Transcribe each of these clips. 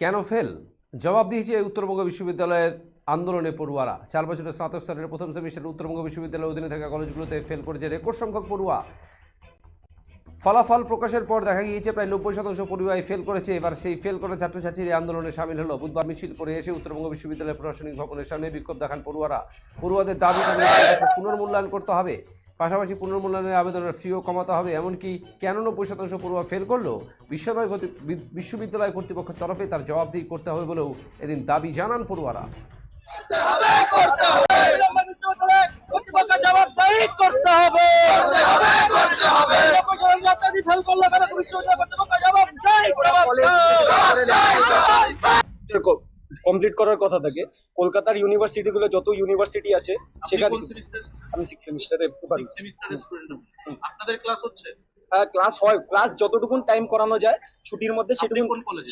কেন ফেল? জবাব দিয়েছে উত্তরবঙ্গ বিশ্ববিদ্যালয়ের আন্দোলনে পড়ুয়ারা। 4 বছরের স্নাতক স্তরের প্রথম সেমিস্টারে উত্তরবঙ্গ বিশ্ববিদ্যালয়ের অধীনে থাকা কলেজগুলোতে ফেল করেছে রেকর্ড সংখ্যক পড়ুয়া। ফলাফল প্রকাশের পর দেখা গিয়েছে প্রায় 90% পড়ুয়াই ফেল করেছে। এবার সেই ফেল করা ছাত্রছাত্রীরা আন্দোলনে সামিল হলো। বুধবার মিছিল করে এসে উত্তরবঙ্গ বিশ্ববিদ্যালয়ের প্রশাসনিক ভবনের সামনে বিক্ষোভ দেখান পড়ুয়ারা। পড়ুয়াদের দাবি পুনর্মূল্যায়ন করতে হবে, পাশাপাশি পুনর্মূল্যায়নের আবেদনের ফিও কমাতে হবে। এমনকি কেন 90% পড়ুয়া ফেল করলো বিশ্ববিদ্যালয় কর্তৃপক্ষের তরফে তার জবাবদিহি করতে হবে বলেও এদিন দাবি জানান পড়ুয়ারা। কমপ্লিট করার কথা থাকে। কলকাতার ইউনিভার্সিটিগুলো যত ইউনিভার্সিটি আছে সেখানে আমি 6 সেমিস্টারে আপনাদের ক্লাস হচ্ছে? ক্লাস হয়, ক্লাস যতটুকুন টাইম করানো যায় ছুটির মধ্যে সেটুকুন। কোন কলেজে?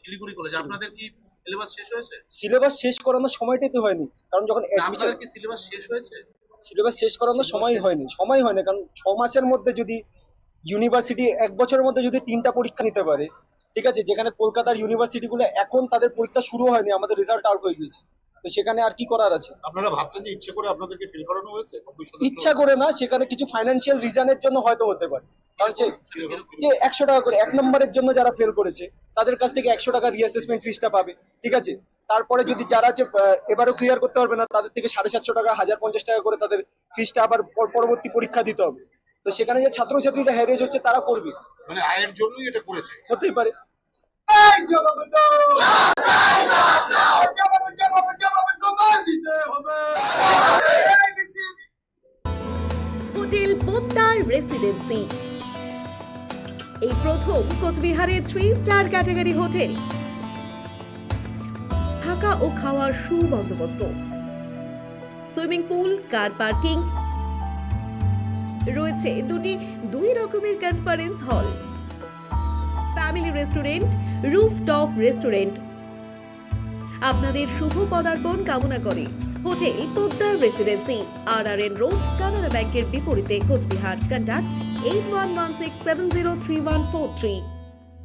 শিলিগুড়ি কলেজে। আপনাদের কি সিলেবাস শেষ হয়েছে? সিলেবাস শেষ করানোর সময়টাই তো হয়নি, কারণ যখন আপনাদের কি সিলেবাস শেষ হয়েছে? সিলেবাস শেষ করানোর সময় হয়নি, কারণ 6 মাসের মধ্যে যদি ইউনিভার্সিটি 1 বছরের মধ্যে যদি 3টা পরীক্ষা নিতে পারে, ঠিক আছে, যেখানে কলকাতার ইউনিভার্সিটিগুলো এখন তাদের পরীক্ষা শুরু হয়নি, আমাদের রেজাল্ট আউট হয়ে গিয়েছে, তো সেখানে আর কি করার আছে? আপনারা ভাবতেন যে ইচ্ছে করে আপনাদেরকে ফেল করানো হয়েছে? ইচ্ছা করে না, সেখানে কিছু ফাইন্যান্সিয়াল রিজনের জন্য হয়তো হতে পারে। কারণ যে 100 টাকা করে 1 নম্বরের জন্য যারা ফেল করেছে তাদের কাছ থেকে 100 টাকা রিঅ্যাসেসমেন্ট ফিসটা পাবে, ঠিক আছে। তারপরে যদি যারা এবারও ক্লিয়ার করতে পারবে না তাদের থেকে 750 টাকা 1050 টাকা করে তাদের ফিসটা আবার পরবর্তী পরীক্ষা দিতে হবে। তো সেখানে যে ছাত্রছাত্রীরা হ্যারেজ হচ্ছে তারা করবে, মানে আয়ের জন্যই এটা করেছে, হতেই পারে। হোটেল পোদ্দার রেসিডেন্সি এই প্রথম কোচবিহারে 3 স্টার ক্যাটাগরি হোটেল। থাকা ও খাওয়ার সুবন্দোবস্ত, সুইমিং পুল, কার পার্কিং, রয়েছে 2 রকমের conference hall, family restaurant, rooftop restaurant. আপনাদের শুভ পদার্পণ কামনা করে hotel Poddar residency, RRN road, Canara ব্যাংকের বিপরীতে, কোচবিহার। কন্ট্যাক্ট 8116703143।